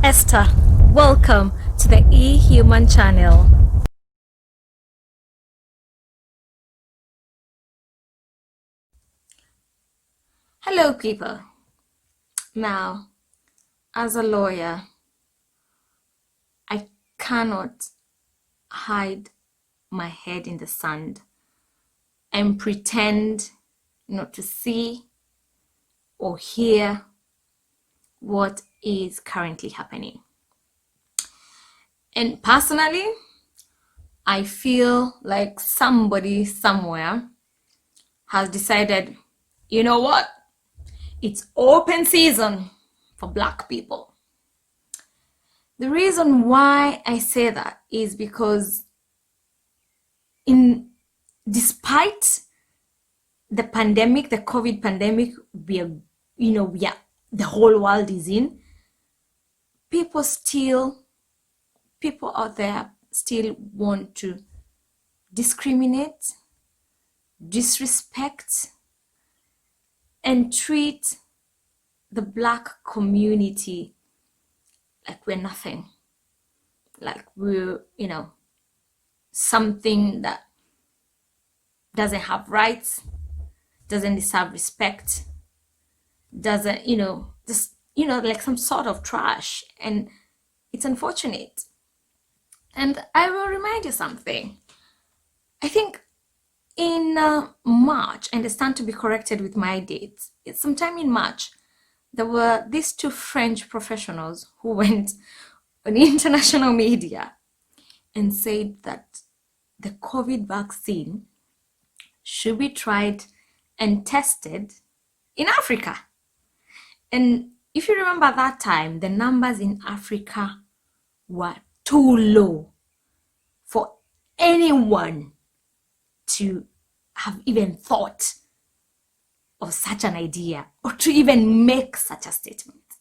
Esther. Welcome to the E-Human channel. Hello, people. Now, as a lawyer, I cannot hide my head in the sand and pretend not to see or hear what is currently happening. And personally, I feel like somebody somewhere has decided, you know what? It's open season for Black people. The reason why I say that is because despite the pandemic, the COVID pandemic, the whole world is in, people out there still want to discriminate, disrespect, and treat the Black community like we're nothing, like we're, something that doesn't have rights, doesn't deserve respect, doesn't, like some sort of trash. And it's unfortunate. And I will remind you something. I think in March, and I stand to be corrected with my dates, it's sometime in March, there were these two French professionals who went on international media and said that the COVID vaccine should be tried and tested in Africa. And if you remember that time, the numbers in Africa were too low for anyone to have even thought of such an idea or to even make such a statement.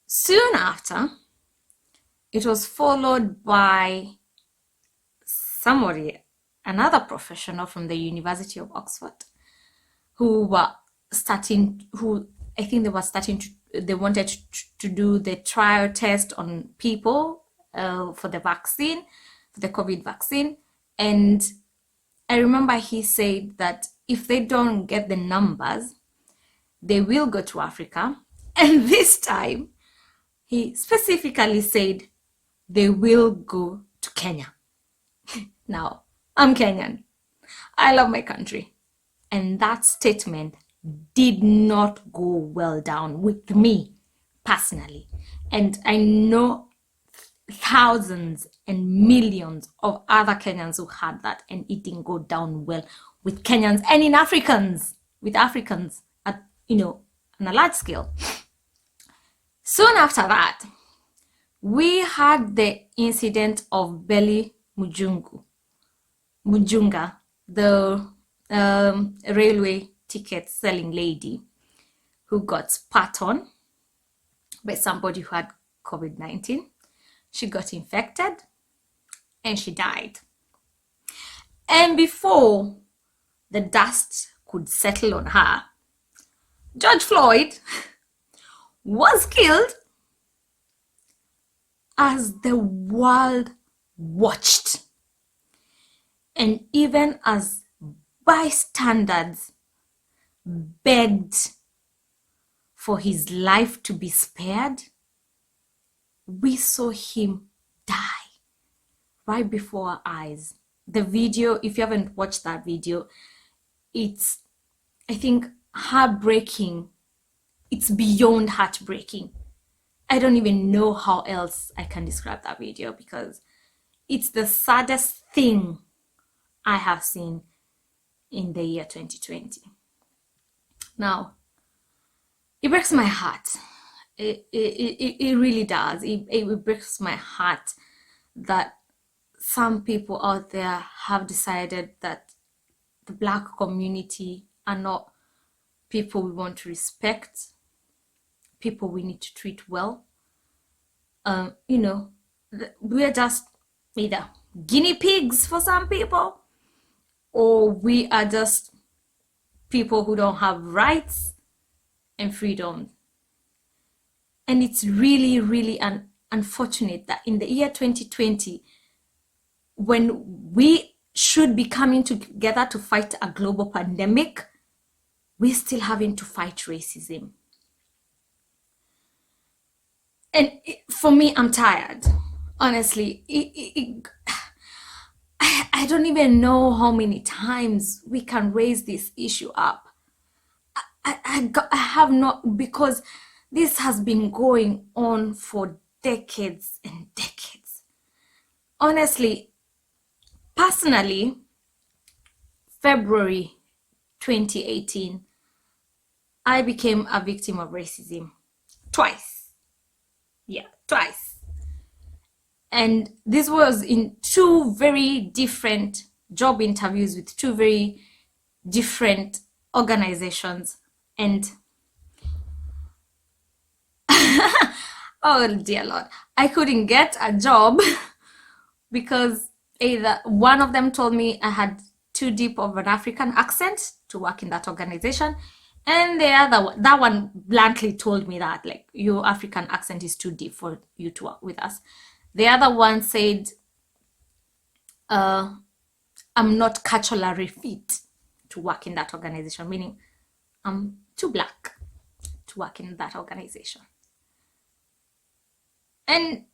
Soon after, it was followed by another professional from the University of Oxford, who they wanted to do the trial test on people for the vaccine, for the COVID vaccine. And I remember he said that if they don't get the numbers, they will go to Africa. And this time, he specifically said they will go to Kenya. Now, I'm Kenyan. I love my country. And that statement did not go well down with me personally. And I know thousands and millions of other Kenyans who had that, and it didn't go down well with Kenyans and with Africans at, on a large scale. Soon after that, we had the incident of Belly Mujunga, the railway ticket selling lady who got spat on by somebody who had COVID-19. She got infected and she died. And before the dust could settle on her, George Floyd was killed as the world watched. And even as bystanders begged for his life to be spared, we saw him die right before our eyes. The video, if you haven't watched that video, it's, I think, heartbreaking. It's beyond heartbreaking. I don't even know how else I can describe that video, because it's the saddest thing I have seen in the year 2020. Now, it breaks my heart. It really does. It breaks my heart that some people out there have decided that the Black community are not people we want to respect, people we need to treat well. We're just either guinea pigs for some people, or we are just people who don't have rights and freedom. And it's really, really unfortunate that in the year 2020, when we should be coming together to fight a global pandemic, we're still having to fight racism. And for me, I'm tired. Honestly, I don't even know how many times we can raise this issue up. I have not, because this has been going on for decades and decades. Honestly, personally, February 2018, I became a victim of racism twice. Yeah, twice. And this was in two very different job interviews with two very different organizations. And oh dear Lord, I couldn't get a job because either one of them told me I had too deep of an African accent to work in that organization, and the other one, that one bluntly told me that, like, your African accent is too deep for you to work with us. The other one said, I'm not culturally fit to work in that organization, meaning I'm too black to work in that organization. And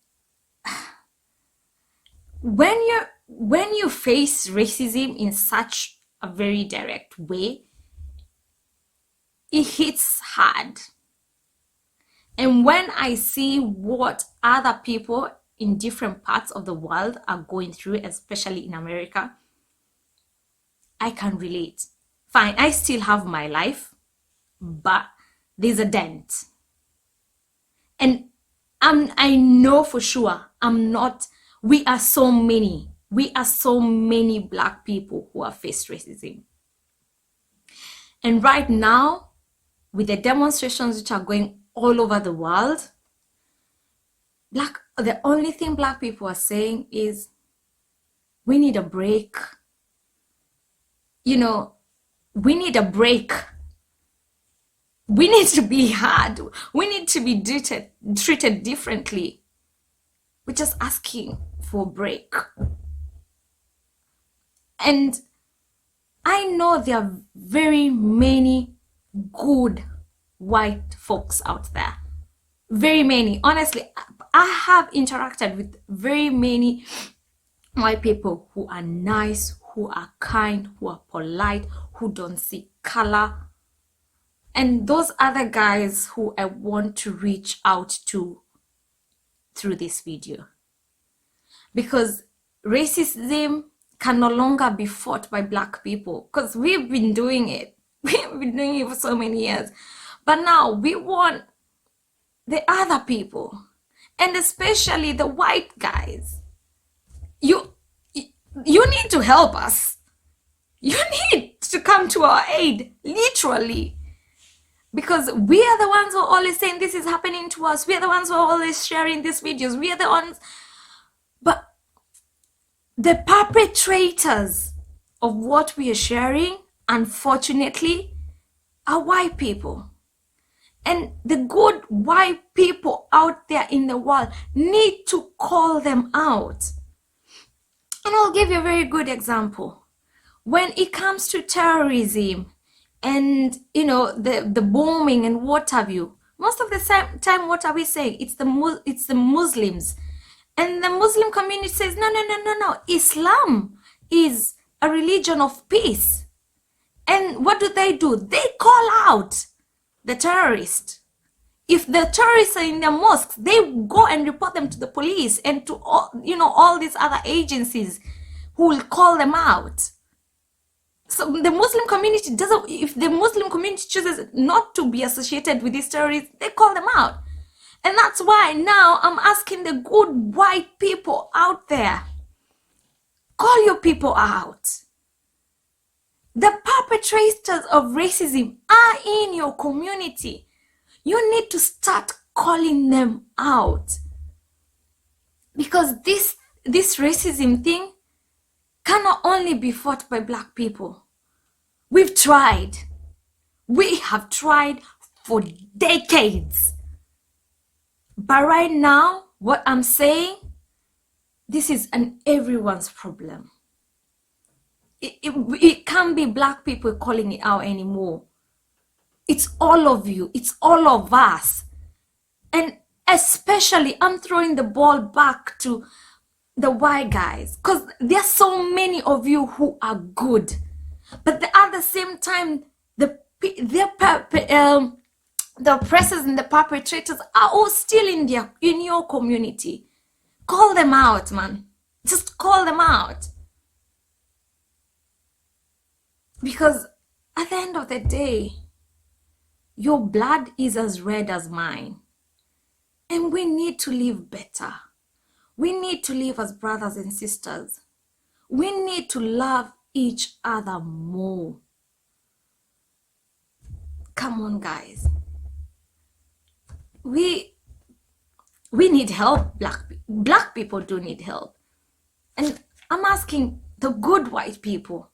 when you face racism in such a very direct way, it hits hard. And when I see what other people in different parts of the world are going through, especially in America, I can relate. Fine, I still have my life, but there's a dent. And I know for sure we are so many black people who have faced racism. And right now, with the demonstrations which are going all over the world, the only thing black people are saying is, we need a break. We need a break. We need to be heard. We need to be treated differently. We're just asking for a break. And I know there are very many good white folks out there. Very many. Honestly, I have interacted with very many white people who are nice, who are kind, who are polite, who don't see color. And those other guys who I want to reach out to through this video. Because racism can no longer be fought by black people, because we've been doing it. We've been doing it for so many years. But now we want the other people, and especially the white guys. You need to help us. You need to come to our aid, literally. Because we are the ones who are always saying this is happening to us. We are the ones who are always sharing these videos. We are the ones. But the perpetrators of what we are sharing, unfortunately, are white people. And the good white people out there in the world need to call them out. And I'll give you a very good example. When it comes to terrorism and the bombing and what have you, most of the time what are we saying? It's the Muslims. And the Muslim community says, no, Islam is a religion of peace. And what do? They call out the terrorists. If the terrorists are in their mosques, they go and report them to the police and to all these other agencies who will call them out. So the Muslim community if the Muslim community chooses not to be associated with these terrorists, they call them out. And that's why now I'm asking the good white people out there, call your people out. The perpetrators of racism are in your community. You need to start calling them out. Because this racism thing cannot only be fought by black people. We've tried. We have tried for decades. But right now, what I'm saying, this is everyone's problem. It can't be black people calling it out anymore. It's all of you. It's all of us. And especially, I'm throwing the ball back to the white guys, because there's so many of you who are good, but at the same time, the oppressors and the perpetrators are all still in your community. Call them out, man. Just call them out. Because at the end of the day, your blood is as red as mine. And we need to live better. We need to live as brothers and sisters. We need to love each other more. Come on, guys. We need help. Black people do need help. And I'm asking the good white people,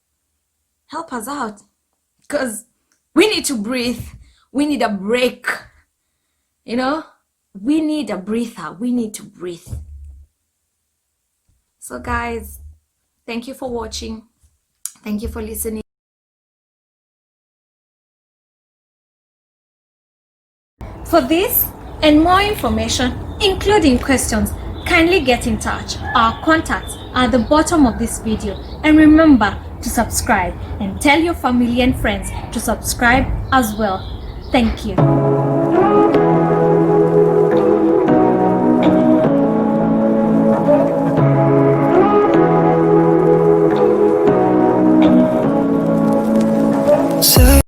help us out. Because we need to breathe. We need a break. You know? We need a breather. We need to breathe. So guys, thank you for watching. Thank you for listening. For this and more information, including questions, kindly get in touch. Our contacts are at the bottom of this video. And remember to subscribe and tell your family and friends to subscribe as well. Thank you.